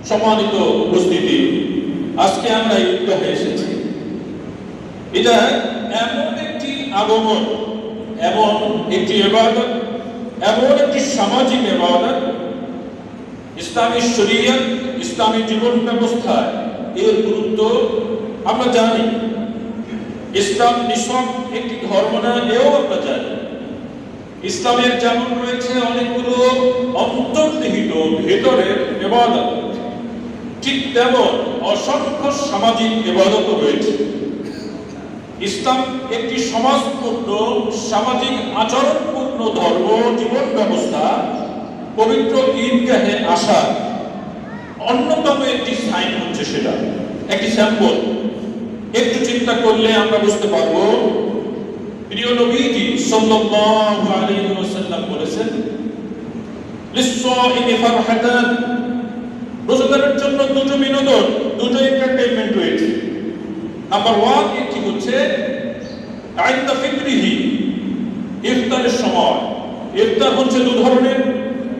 সম্মানিত উপস্থিতি, আজকে আমরা ঈদগাহে এসেছি। এটা এমন একটি আগমন, এমন একটি ইবাদত, এমন একটি সামাজিক ইবাদত, ইসলামী শরীয়ত, ইসলামী জীবন ব্যবস্থায় এর গুরুত্ব আমরা জানি। ইসলাম নিছক একটি ধর্ম না, এও আমরা জানি। ইসলামের যেমন রয়েছে অনেকগুলো অন্তর্নিহিত ভেতরের ইবাদত, ঠিক তেমন অসংখ্য সামাজিক ইবাদত রয়েছে। ইসলাম একটি সমাজপূর্ণ, সামাজিক আচরণপূর্ণ ধর্ম জীবন ব্যবস্থা। পবিত্র ঈদগাহে আসার অন্যতম একটি সাইন হচ্ছে সেটা, একটি স্যাম্পল। একটু চিন্তা করলে আমরা বুঝতে পারবো, প্রিয় নবীজি সাল্লাল্লাহু আলাইহি ওয়াসাল্লাম বলেছেন, লিস-সাইমি ফারহাতান, রোজাদারের জন্য দুটো বিনোদন, দুটো এন্টারটেইনমেন্ট রয়েছে। নাম্বার 1 একটি হচ্ছে আইন্দা ফিতরিহি, ইফতারের সময়। ইফতার হচ্ছে দু ধরনের,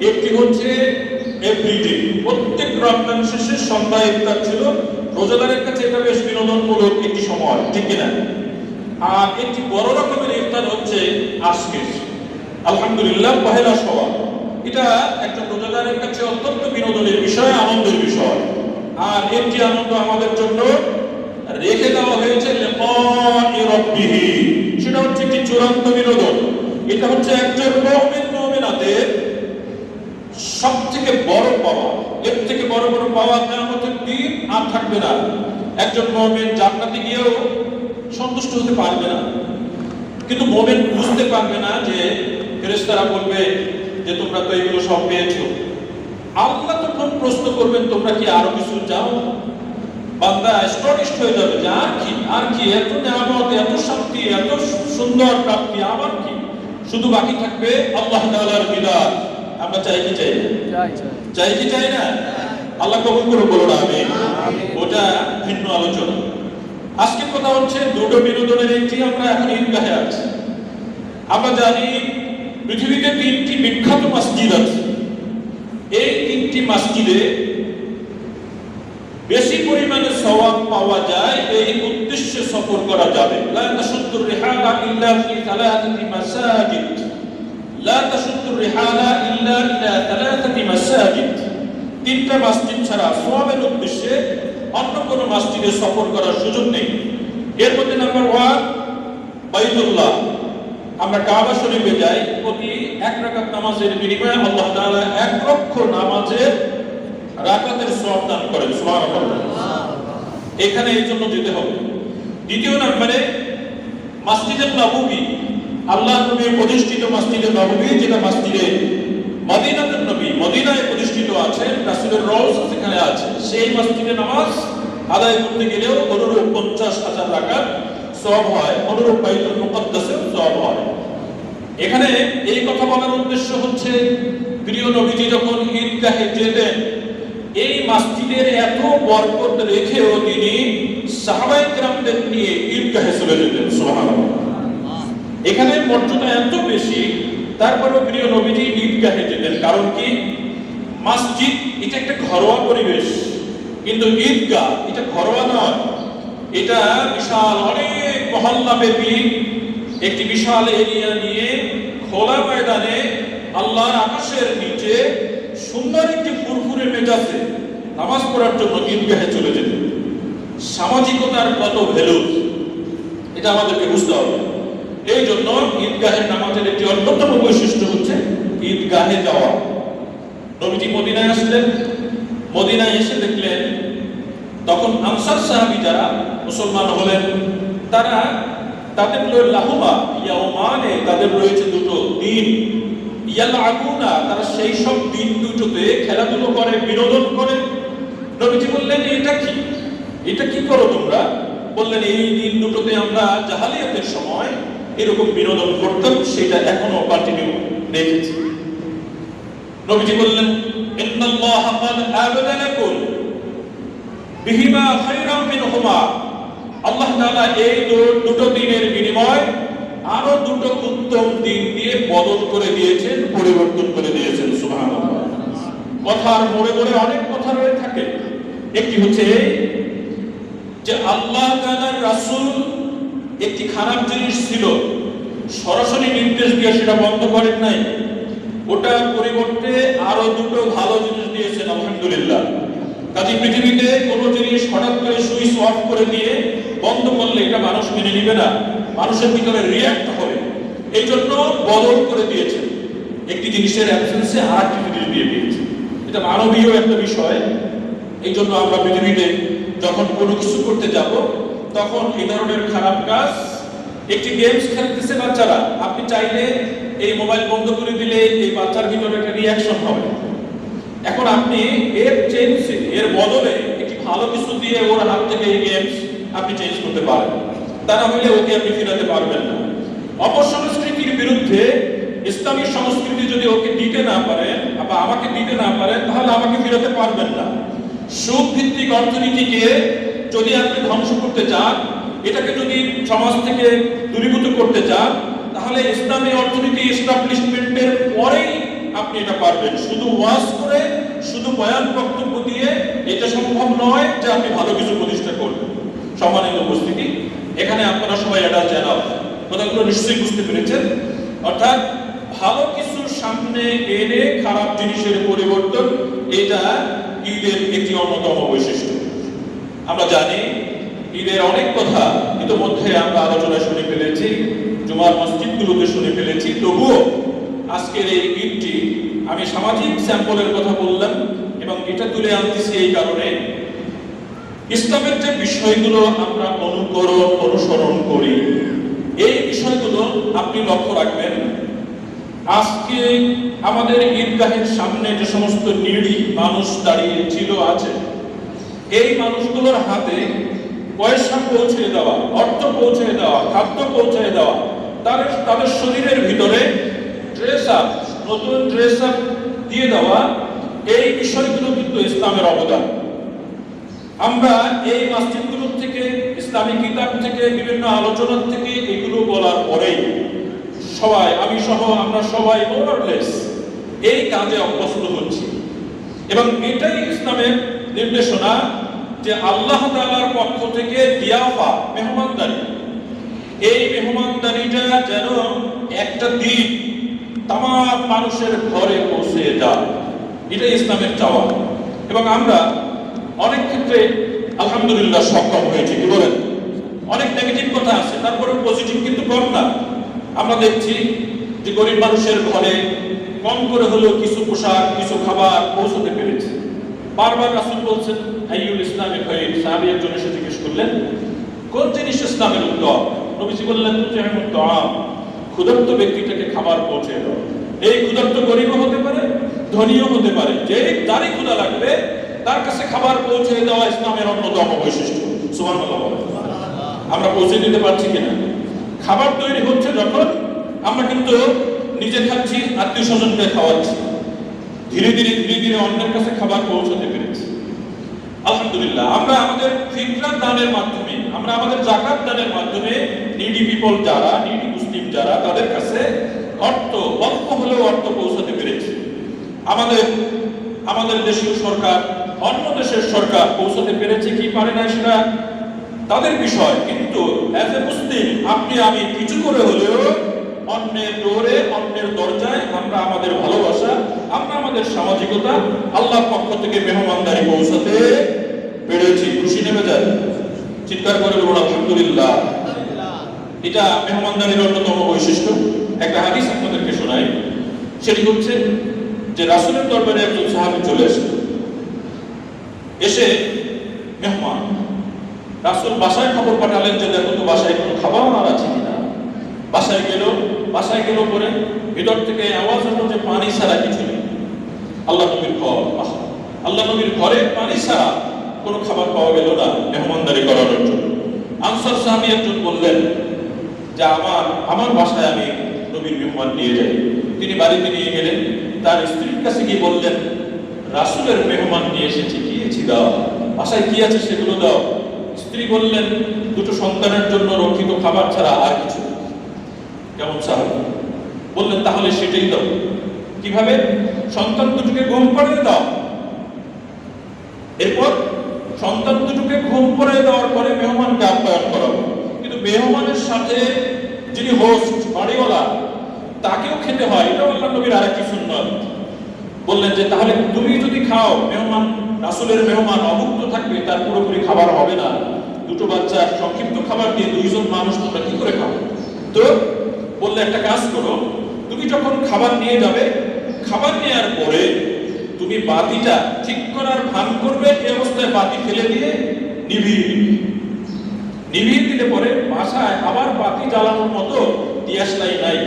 একটি হচ্ছে এভরিডে, প্রত্যেক রমজান শেষে সন্ধ্যায় ইফতার ছিল। রোজাদারের কাছে এটা বেশ বিনোদনমূলক একটি সময়, ঠিক কিনা? আর একটি বড় রকমের ইফতার হচ্ছে আজকে আলহামদুলিল্লাহ পহেলা সওয়াল। এটা একজন রোজাদারের কাছে অত্যন্ত বিনোদনের বিষয়, আনন্দের বিষয়। আর একটি আনন্দ আমাদের জন্য রেখে দেওয়া হয়েছে লিকাই রাব্বিহি, সেটা হচ্ছে একটি চূড়ান্ত বিনোদন। এটা হচ্ছে একজন মুমিন মুমিনাতের সবথেকে বড় পাওয়া। এর থেকে বড় বড় পাওয়া কিয়ামতের দিন আর থাকবে না। একজন মুমিন জান্নাতে গিয়েও সন্তুষ্ট হতে পারবে না, কিন্তু মুমিন বুঝতে পারবে না যে ফেরেশতারা বলবে যে তোমরা তো এগুলো সব পেয়েছো। আল্লাহ তখন প্রশ্ন করবেন তোমরা কি আরো কিছু চাও? বান্দা অ্যাস্টনিশড হয়ে যাবে যে আর কি এত নিয়ামত, এত শান্তি, এত সুন্দর প্রাপ্তি, আবার কি? শুধু বাকি থাকবে আল্লাহ তাআলার দিদার। আমরা চাই কি চাই না? চাই কি চাই না? আল্লাহ কবুল করে বলুন আমিন। ওটা ভিন্ন আলোচনা। আজকের কথা হচ্ছে দুটো বিনোদনের একটি। আমরা এখন ঈদগাহে আছি। আমরা জানি পৃথিবীতে 3টি বিখ্যাত মসজিদ আছে। এই 3টি মসজিদে বেশি পরিমাণে সওয়াব পাওয়া যায়, এই উদ্দেশ্যে সফর করা যাবে। লা তাশুদ্দুর রিহালা ইল্লা ফি সালাসাতি মাসাজিদ, লা তাশুদ্দুর রিহালা ইল্লা ইলা সালাসাতি মাসাজিদ। 3টা মসজিদ ছাড়া সওয়াবের উদ্দেশ্যে অন্য কোন মসজিদে সফর করার সুযোগ নেই। এর মধ্যে নাম্বার 1 বাইতুল্লাহ। আমরা কাবা শরীফে যাই, প্রতি 1 রাকাত নামাজের বিনিময়ে আল্লাহ তাআলা 1 লক্ষ নামাজের রাকাতের সওয়াব দান করেন। সুবহানাল্লাহ। এখানে এই জন্য যেতে হবে। দ্বিতীয় নম্বরে মসজিদে নববী, আল্লাহর নবী প্রতিষ্ঠিত মসজিদে নববী, যেটা মসজিদে মদিনাতুন নবী, মদিনায় প্রতিষ্ঠিত আছে, রাসূলের রওজা সেখানে আছে। সেই মসজিদে নামাজ আদায় করতে গেলেও অনুরূপ 50,000 রাকাত সওয়াব হয়, অনুরূপ বাইতুল মুকাদ্দাসের সওয়াব হয়। এখানে এই কথা বলার উদ্দেশ্য হচ্ছে, প্রিয় নবীজি যখন ঈদগাহে যেতেন, এই মসজিদের এত বরকত রেখেও তিনি সাহাবায়ে কেরামদের নিয়ে ঈদগাহে চলে যেতেন। সুবহানাল্লাহ। এখানে মর্যাদা এত বেশি, তারপরেও প্রিয় নবীজি ঈদগাহে যেতেন। কারণ কি? মসজিদ এটা একটা ঘরোয়া পরিবেশ, কিন্তু ঈদগাহ এটা ঘরোয়া নয়। এটা বিশাল, অনেক মহল্লা ব্যাপী একটি বিশাল এরিয়া নিয়ে খোলা ময়দানে আল্লাহর আকাশের নিচে সুন্দর একটি ফুরফুরে মেজাজে নামাজ পড়ার জন্য ঈদগাহে চলে যেতেন। সামাজিকতার কত ভ্যালু, এটা আমাদেরকে বুঝতে হবে। এই জন্য ঈদগাহের নামাজের একটি অন্যতম বৈশিষ্ট্য হচ্ছে ঈদগাহে যাওয়া। নবীজি মদিনায় আসলেন, মদিনায় এসে দেখলেন তখন আনসার সাহাবী যারা মুসলমান হলেন, তারা তাদের লাহুমা ইয়াউমানে, তাদের রয়েছে দুটো দিন, ইয়ালআবুনা, তারা সেই সব দিন দুটোতে খেলাধুলো করে, বিনোদন করে। নবীজি বললেন এটা কি করো তোমরা? বললেন এই দিন দুটোতে আমরা জাহালিয়াতের সময় এরকম বিনোদন করতাম, সেটা এখনো কন্টিনিউ রেখেছি। নবীজি বললেন ইন্নাল্লাহা ক্বাদ আবাদালাকুম বিহিমা খায়রাম মিনহুমা, আল্লাহ তাআলা এই দুটো দিনের বিনিময় আরো দুটো উত্তম দিন দিয়ে বদল করে দিয়েছেন, পরিবর্তন করে দিয়েছেন। সুবহানাল্লাহ। কথার মোড়ে মোড়ে অনেক কথা কথা রয়ে থাকে। একটি হচ্ছে যে আল্লাহ তাআলার রাসূল একটি খারাপ জিনিস ছিল, সরাসরি নির্দেশ দিয়ে সেটা বন্ধ করেন নাই, ওটার পরিবর্তে আরো দুটো ভালো জিনিস দিয়েছেন, আলহামদুলিল্লাহ। কাজে পৃথিবীতে কোনো জিনিস হঠাৎ করে সুইচ অফ করে দিয়ে বন্ধ করলে এটা মানুষ মেনে নিবে না, মানুষের ভিতরে রিঅ্যাক্ট হবে। এই জন্য বদল করে দিয়েছেন, একটি জিনিসের অ্যাবসেন্সে আরেকটি জিনিস দিয়ে দিয়েছে। এটা মানবীয় একটা বিষয়। এই জন্য আমরা পৃথিবীতে যখন কোনো কিছু করতে যাব তখন এই ধরনের খারাপ কাজ, একটি গেমস খেলতেছে বাচ্চারা, আপনি চাইলে এই মোবাইল বন্ধ করে দিলে এই বাচ্চার ভিতরে একটা রিঅ্যাকশন হবে। এখন আপনি এর বদলে একটি ভালো কিছু দিয়ে ওর হাত থেকে এই গেমস আপনি চেঞ্জ করতে পারেন, তা না হলে ওকে আপনি ফেরাতে পারবেন না। অপসংস্কৃতির বিরুদ্ধে ইসলামী সংস্কৃতি যদি ওকে দিতে না পারেন বা আমাকে দিতে না পারেন, তাহলে আমাকে ফেরাতে পারবেন না। সুখ ভিত্তিক অর্থনীতিকে যদি আপনি ধ্বংস করতে চান, এটাকে যদি সমাজ থেকে দূরীভূত করতে চান, তাহলে ইসলামী অর্থনীতি এস্টাবলিশমেন্টের পরেই আপনি এটা পারবেন। শুধু ওয়াজ করে, শুধু বয়ান বক্তব্য দিয়ে এটা সম্ভব নয় যে আপনি ভালো কিছু প্রতিষ্ঠা করবেন। সম্মানিত উপস্থিতি, এখানে আপনারা সবাই অ্যাডাল্ট জানাব, কথাগুলো নিশ্চয়ই বুঝতে পেরেছেন। অর্থাৎ ভালো কিছুর সামনে এনে খারাপ জিনিসের পরিবর্তন, এটা ঈদের একটি অন্যতম বৈশিষ্ট্য। আমরা জানি ঈদের অনেক কথা ইতিমধ্যে আমরা আলোচনা শুনে ফেলেছি, জুমার মসজিদগুলোতে শুনে ফেলেছি। তবুও আজকের এই ঈদটি আমি সামাজিক স্যাম্পলের কথা বললাম এবং এটা তুলে আনতেছি এই কারণে, ইসলামের যে বিষয়গুলো আমরা অনুসরণ করি, এই বিষয়গুলো আপনি লক্ষ্য রাখবেন। আজকে আমাদের ঈদগাহের সামনে যে সমস্ত নিরীহ মানুষ দাঁড়িয়ে ছিল আছে, এই মানুষগুলোর হাতে পয়সা পৌঁছে দেওয়া, অর্থ পৌঁছে দেওয়া, খাদ্য পৌঁছে দেওয়া, তাদের শরীরের ভিতরে ড্রেস আপ, নতুন ড্রেস আপ দিয়ে দেওয়া, এই বিষয়গুলো কিন্তু ইসলামের অবদান। আমরা এই মসজিদগুলো থেকে, ইসলামী কিতাব থেকে, বিভিন্ন আলোচনা থেকে এগুলো বলার পরেই সবাই, আমি সহ আমরা সবাই মোরলেস এই কাজে অভ্যস্ত হচ্ছি। এবং এটাই ইসলামের নির্দেশনা যে আল্লাহ তাআলার পক্ষ থেকে দিয়াফা, মেহমানদারি, এই মেহমানদারিটা যেন একটা দিন তামাম মানুষের ঘরে পৌঁছে যায়, এটাই ইসলামের চাওয়া। এবং আমরা অনেক ক্ষেত্রে আলহামদুলিল্লাহ সক্ষম হয়েছি। কি বলেন? অনেক নেগেটিভ কথা আছে, তারপরে পজিটিভ কিন্তু কম না। আমরা দেখছি যে গরিব মানুষের ঘরে কম করে হলেও কিছু পোশাক, কিছু খাবার পৌঁছতে পেরেছে। বারবার রাসূল বলছেন আইয়ুল ইসলামে খায়র। সাহাবী একজন এসে জিজ্ঞেস করলেন, কোন জিনিস ইসলামের উত্তম? নবীজি বললেন, তুতিমুত তাআম, ক্ষুধার্ত ব্যক্তিটাকে খাবার পৌঁছে দাও। এই ক্ষুধার্ত গরিবও হতে পারে, ধনীও হতে পারে, যে যারই ক্ষুধা লাগবে তার কাছে খাবার পৌঁছে দেওয়া ইসলামের অন্যতম বৈশিষ্ট্য। সুবহানাল্লাহ। আমরা পৌঁছে দিতে পারছি কিনা? খাবার তৈরি হচ্ছে যখন, আমরা কিন্তু নিজে খাচ্ছি, আত্মীয় স্বজনকে খাওয়াচ্ছি, ধীরে ধীরে অন্যের কাছে খাবার পৌঁছাতে পেরেছি। আলহামদুলিল্লাহ। আমরা আমাদের ফিতরা দানের মাধ্যমে, আমরা আমাদের যাকাত দানের মাধ্যমে নিডি পিপল যারা, নিডি মুসলিম যারা, তাদের কাছে অর্থ, অল্প হলেও অর্থ পৌঁছাতে পেরেছি। আমাদের দেশীয় সরকার, অন্য দেশের সরকার পৌঁছাতে পেরেছে কি পারে না সেটা তাদের বিষয়, কিন্তু অ্যাজ এ মুসলিম আপনি আমি কিছু করে হলেও অন্যের ডোরে, অন্যের দরজায় আমরা আমাদের ভালোবাসা, আমরা আমাদের সামাজিকতা, আল্লাহর পক্ষ থেকে মেহমানদারি পৌঁছাতে পেরেছি। খুশি নেমে যায়, চিৎকার করে বলুন আলহামদুলিল্লাহ। এটা মেহমানদারির অন্যতম বৈশিষ্ট্য। একটা হাদিস আপনাদেরকে শোনাই, সেটি হচ্ছে যে রাসূলের দরবারে একজন সাহাবী চলে এসে মেহমান, রাসূল বাসায় খবর পাঠালেন যে দেখো তো বাসায় কোনো খাবার আছে কিনা। বাসায় গেল পরে ভিতর থেকে আওয়াজ হলো যে পানি ছাড়া কিছু নেই। আল্লাহ নবীর ঘর, আল্লাহ নবীর ঘরে পানি ছাড়া কোনো খাবার পাওয়া গেল না মেহমানদারি করানোর জন্য। আনসার সাহাবী একজন বললেন যে আমার বাসায় আমি নবীর মেহমান নিয়ে যাই। তিনি বাড়িতে নিয়ে গেলেন, তার স্ত্রীর কাছে গিয়ে বললেন, রাসূলের মেহমান নিয়ে এসেছি, কি দাও, বাসায় কি আছে সেগুলো দাও। স্ত্রী বললেন, দুটো সন্তানের জন্য রক্ষিত খাবার ছাড়া আর কিছু। কেমন সাহাবী? বললেন তাহলে সেটাই দাও। কিভাবে? সন্তান দুটোকে ঘুম পাড়িয়ে দাও। এরপর সন্তান দুটোকে ঘুম পড়িয়ে দেওয়ার পরে মেহমানকে আপ্যায়ন করাবো। কিন্তু মেহমানের সাথে যিনি হোস্ট, বাড়িওয়ালা, তাকেও খেতে হয়। এটাও আল্লাহ নবীর আরেকটি সুন্নাত। বললেন যে তাহলে তুমি যদি খাও, মেহমান, রাসূলের মেহমান অভুক্ত থাকবে, তার পুরোপুরি খাবার হবে না। দুটো বাচ্চার সংক্ষিপ্ত খাবার দিয়ে দুইজন মানুষ তোমরা কি করে খাবে? তো বললে একটা কাজ করো, তুমি যখন খাবার নিয়ে যাবে, খাবার নেওয়ার পরে তুমি বাতিটা ঠিক করার ভান করবে। এই অবস্থায় বাতি ফেলে দিয়ে নিভিয়ে দিলে পরে বাসায় আবার বাতি জ্বালানোর মতো দিয়াশলাই নাই,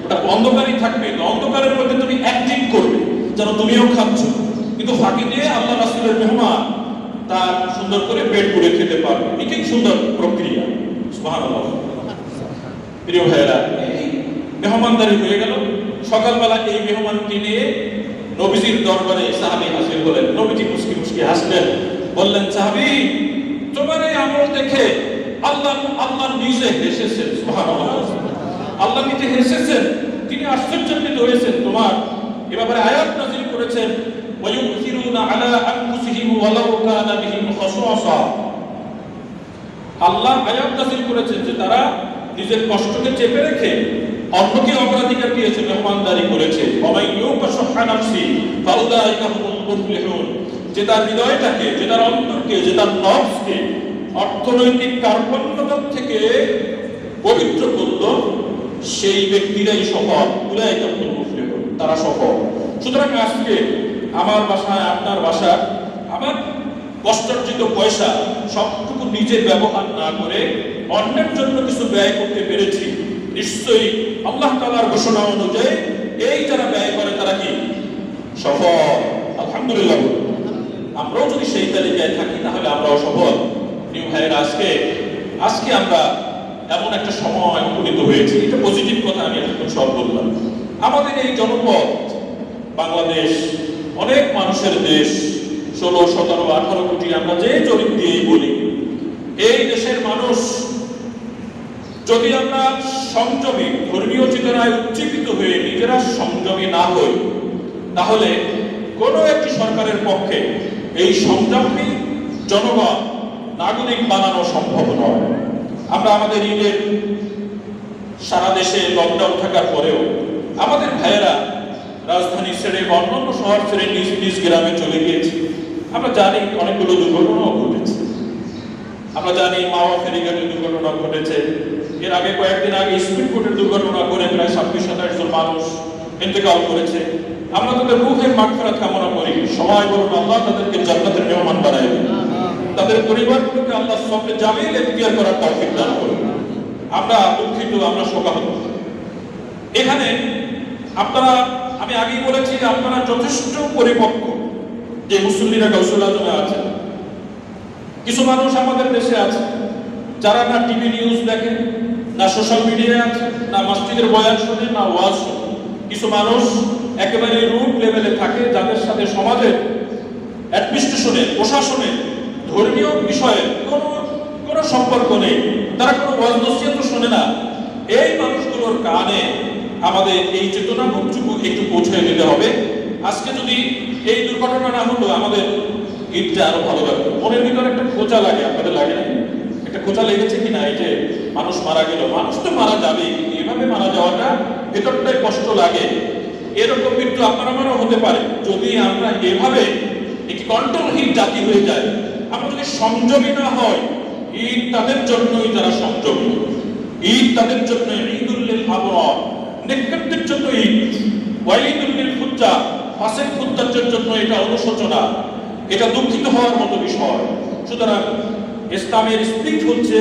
ওটা অন্ধকারই থাকবে। অন্ধকারের মধ্যে তুমি অ্যাক্টিং করবে যেন তুমিও খাচ্ছ, কিন্তু ফাঁকি দিয়ে আল্লাহ রাসূলের মেহমান তার সুন্দর করে পেট পুড়ে খেতে পারবে। এটাই সুন্দর প্রক্রিয়া। সুবহানাল্লাহ। প্রিয় ভাইয়েরা, এই মেহমানদারি হয়ে গেল। সকালবেলা এই মেহমানকে নিয়ে নবীজির দরবারে সাহাবী হাজির হলেন। নবীজি মুস্কি মুস্কি হাসলেন, বললেন, সাহাবী, তোমার এই আমল দেখে আল্লাহ নিজে হেসেছেন। সুবহানাল্লাহ। আল্লাহ নিজে হেসেছেন, তিনি আশ্চর্যান্বিত হয়েছেন। তোমার এ ব্যাপারে আয়াত নাযিল করেছেন, ওয়ায়ুসিরুনা আলা আনফুসিহিম ওয়ালাউ কানা বিহিম খাসাসা। আল্লাহ আয়াত নাযিল করেছেন যে তারা নিজের কষ্টকে চেপে রেখে অন্যকে অগ্রাধিকার দিয়েছে, মেহমানদারি করেছে। যে তার হৃদয়টাকে, যে তার অন্তরকে, যে তার নফসকে অর্থনৈতিক কার্পণ্যতা থেকে পবিত্র করল, সেই ব্যক্তিরাই সফল। তারা সফল। সুতরাং আজকে আমার বাসায়, আপনার বাসা, আমার কষ্টার্জিত পয়সা সবটুকু নিজে ব্যবহার না করে অন্যের জন্য কিছু ব্যয় করতে পেরেছি, নিশ্চয়ই আল্লাহ তাআলার ঘোষণা অনুযায়ী এই যারা ব্যয় করে তারা কি সফল। আলহামদুলিল্লাহ। আমরাও যদি সেই তালিকায় থাকি তাহলে আমরাও সফল। প্রিয় ভাইয়েরা, আজকে আমরা এমন একটা সময় উপনীত হয়েছি, এটা পজিটিভ কথা আমি এখন সব বললাম। আমাদের এই জনপদ বাংলাদেশ অনেক মানুষের দেশ, 16, 17, 18 কোটি, আমরা যে জরিপ দিয়েই বলি, এই দেশের মানুষ যদি আমরা সংযমী, ধর্মীয় চেতনায় উজ্জীবিত হয়ে নিজেরা সংযমী না হই, তাহলে কোনো একটি সরকারের পক্ষে এই সংযমী জনগণ নাগরিক বানানো সম্ভব নয়। আমরা আমাদের ঈদের সারা দেশে লকডাউন থাকার পরেও আমাদের ভাইয়েরা রাজধানী ছেড়ে বা অন্যান্য শহর ছেড়ে নিজ নিজ গ্রামে চলে গিয়েছে। আমরা জানি অনেকগুলো দুর্ঘটনাও ঘটেছে। আমরা জানি মাওয়া ফেরিঘাটে দুর্ঘটনা ঘটেছে। এর আগে কয়েকদিন আগে স্পিড বোটের দুর্ঘটনা করে প্রায় 26-27 জন মানুষ ইন্তেকাল করেছে। আমরা তাদের রূহের মাগফিরাত কামনা করি। সবাই বলুন, আল্লাহ তাদেরকে জান্নাতের মেহমান বানায় দিন, তাদের পরিবারগুলোকে আল্লাহ সবকে জামিল ইখতিয়ার করার তৌফিক দান করুন। আমরা দুঃখিত, আমরা শোকাহত। এখানে আপনারা, আমি আগেই বলেছি যে আপনারা যথেষ্ট পরিপক্ক, যে মুসল্লিরা গাউসুল আজমে আছেন। কিছু মানুষ আমাদের দেশে আছে যারা না টিভি নিউজ দেখে, না সোশ্যাল মিডিয়ায় আছে, না মসজিদের বয়ান শুনে, না ওয়াজ শুনে। কিছু মানুষ একেবারে রুট লেভেলে থাকে, যাদের সাথে সমাজের অ্যাডমিনিস্ট্রেশনের, প্রশাসনের, ধর্মীয় বিষয়ে কোনো সম্পর্ক নেই। তারা কোনো ওয়াজ নসিহত শোনে না। এই মানুষগুলোর কানে আমাদের এই চেতনাবোধটুকু একটু পৌঁছে দিতে হবে। আজকে যদি এই দুর্ঘটনা না হতো, আমাদের ঈদটা আরো ভালো লাগতো। মনের ভিতরে একটা খোঁচা লাগে, আপনাদের লাগে না? একটা খোঁচা লেগেছে কিনা? এই যে মানুষ মারা গেল, মানুষ তো মারা যাবে, কিন্তু এভাবে মারা যাওয়াটা ভেতরটাই কষ্ট লাগে। এরকম মৃত্যু আপনার আমারও হতে পারে যদি আমরা এভাবে একটি কন্ট্রোলহীন জাতি হয়ে যায়। আমরা যদি সংযমী না হয়, ঈদ তাদের জন্যই যারা সংযমী, ঈদ তাদের জন্য ঈদুল লিল আবরার, নেককারদের জন্য ঈদ, ওয়াইদুল লিল ফুজ্জার, ফাসিক ফুজ্জারদের জন্য এটা অনুশোচনা, এটা দুঃখিত হওয়ার মতো বিষয়। সুতরাং ইসলামের স্পিরিট হচ্ছে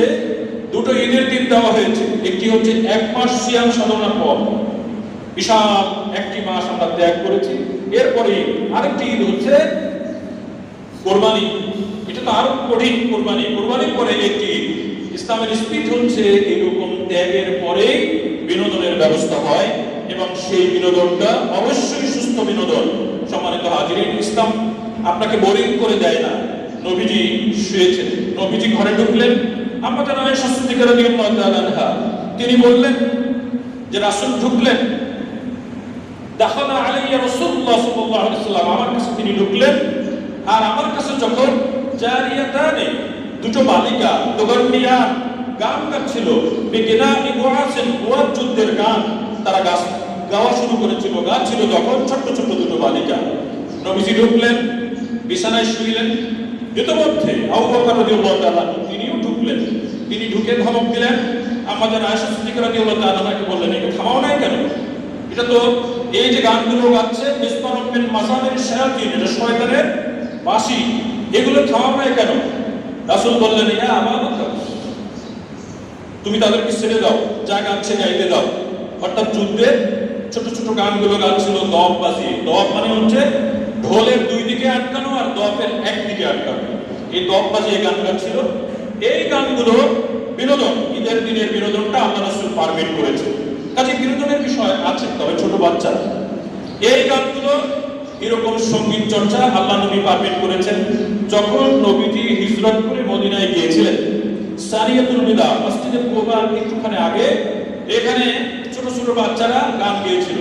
দুটো ঈদের দিন দেওয়া হয়েছে। একটি হচ্ছে 1 মাস সিয়াম সাধনার পর, বিশাল একটি মাস আমরা ত্যাগ করেছি। এরপরে আরেকটি ঈদ হচ্ছে কোরবানি। এটা তো আরো কঠিন কোরবানি। কোরবানির পরে একটি ঈদ। ইসলামের স্পিরিট হচ্ছে এরকম ত্যাগের পরে বিনোদনের ব্যবস্থা হয়, এবং সেই বিনোদনটা অবশ্যই সুস্থ বিনোদন। সম্মানিত হাজিরিন, ইসলাম আপনাকে বোরিং করে দেয় না। নবীজি শুয়েছেন, নবীজি ঘরে ঢুকলেন, আমরা জানা হয় শাস্তিকার রাদিয়াল্লাহু তাআলা আনহা, তিনি বললেন যে রাসূল ঢুকলেন, দাখালা আলাইয়া রাসূলুল্লাহ সাল্লাল্লাহু আলাইহি ওয়াসাল্লাম, আমার কাছে তিনি ঢুকলেন, আর আমার কাছে যখন জারিয়াতানে দুটো বালিকা তুগন্নিয়া গান গাচ্ছিল, বিগিনাই বুআসিন বুয়াত যুদ্ধের গান তারা গাওয়া শুরু করেছিল, গাচ্ছিল যখন ছোট্ট ছোট্ট দুটো বালিকা। নবীজি ঢুকলেন, বিছানায় শুইলেন। ইতিমধ্যে আবু বকর রাদিয়াল্লাহু তাআলা তিনিও ঢুকলেন। তিনি ঢুকে ধমক দিলেন। আমাদের আয়েশা সিদ্দিকা রাদিয়াল্লাহু তাআলাকে বললেন, এটা থামাও নাই কেন? এটা তো এই যে গানগুলো গাচ্ছে মিসমারুম মিন মাসামির শায়াতিন, এটা শয়তানের বাঁশি, এগুলো থামাও নাই কেন? রাসূল বললেন, ইয়া আবু বকর, তুমি তাদেরকে ছেড়ে দাও, যা গাচ্ছে গাইতে দাও। অর্থাৎ যুদ্ধে ছোট ছোট গানগুলো গাচ্ছিল দপ বাজিয়ে। দপ মানে হচ্ছে ঢোলের দুই দিকে আটকানো আর দপের একদিকে আটকানো, এই দপ বাজিয়ে গান গাচ্ছিল। এই গানগুলো বিনোদন, ঈদের দিনের বিনোদনটা আল্লাহ রাসূল পারমিট করেছে। কাজে বিনোদনের বিষয় আছে, তবে ছোট বাচ্চা এই গানগুলো এরকম সঙ্গীত চর্চা আল্লাহ নবী পারমিট করেছেন। যখন নবীজি হিজরত করে মদিনায় গিয়েছিলেন, সারিয়াতুল বিদা মসজিদে কুবার একটুখানি আগে, এখানে ছোট ছোট বাচ্চারা গান গেয়েছিল।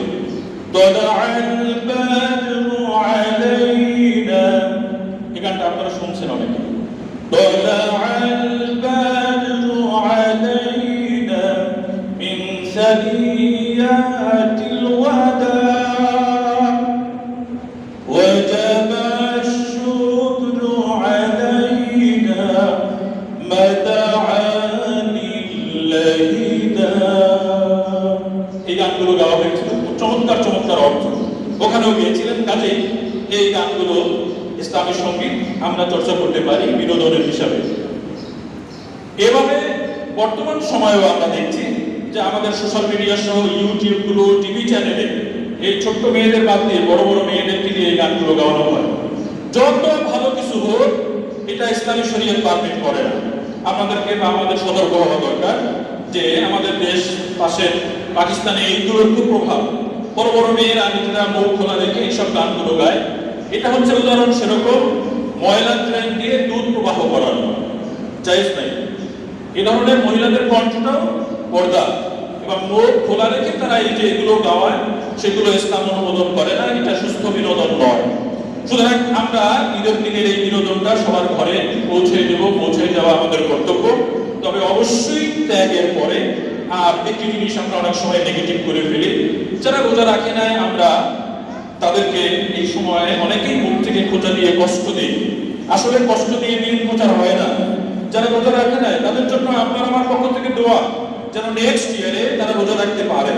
এই গানটা আপনারা শুনছেন অনেকে। এই গানগুলো গাওয়া হয়েছিল, চমৎকার চমৎকার অর্থ ওখানেও গিয়েছিলেন। কাজে এই গানগুলো ইসলামী সঙ্গীত আমরা চর্চা করতে পারি বিনোদনের হিসাবে। এভাবে বর্তমান সময়েও আমরা দেখছি যে আমাদের সোশ্যাল মিডিয়া সহ ইউটিউব গুলো, টিভি চ্যানেলে এই ছোট্ট মেয়েদের বাদ দিয়ে বড় বড় মেয়েদেরকে দিয়ে এই গানগুলো গাওয়ানো হয়। যত ভালো কিছু হোক, এটা ইসলামী শরীয়ত পারমিট করে না। আপনাদেরকে বা আমাদের সতর্ক হওয়া দরকার যে আমাদের দেশ পাশে পাকিস্তানে এইগুলোর খুব প্রভাব। বড় বড় মেয়েরা নিজেরা মুখ খোলা রেখে এইসব গানগুলো গায়। এটা হচ্ছে উদাহরণ সেরকম ময়লা ট্রেন দিয়ে দুধ প্রবাহ করানো, জায়েজ নাই। এই ধরনের মহিলাদের কণ্ঠটাও পর্দা এবং মুখ খোলা রেখে তারা এই যে এগুলো গাওয়ায়, সেগুলো ইসলাম অনুমোদন করে না। এটা সুস্থ বিনোদন নয়। সুতরাং আমরা ঈদের দিনের এই বিনোদনটা সবার ঘরে পৌঁছে দেব, পৌঁছে যাওয়া আমাদের কর্তব্য। তবে অবশ্যই ত্যাগের পরে। আর একটি জিনিস আমরা অনেক সময় নেগেটিভ করে ফেলি, যারা রোজা রাখে না আমরা তাদেরকে এই সময়ে অনেকেই মুখ থেকে খোঁচা দিয়ে কষ্ট দিই। আসলে কষ্ট দিয়ে দিন প্রচার হয় না। যারা রোজা রাখে না তাদের জন্য আপনার আমার পক্ষ থেকে দোয়া, যেন নেক্সট ইয়ারে তারা রোজা রাখতে পারে।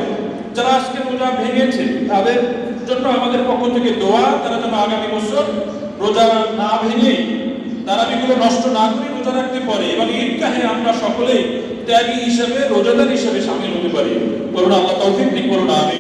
যারা আজকে রোজা ভেঙেছে তাদের জন্য আমাদের পক্ষ থেকে দোয়া, তারা যেন আগামী বছর রোজা না ভেঙে তারাবিগুলো নষ্ট না করে রোজা রাখতে পারে এবং ঈদগাহে আমরা সকলেই ত্যাগী হিসেবে, রোজাদার হিসেবে সামিল হতে পারি। করুন আল্লাহ তৌফিক দিন, করুন আমিন।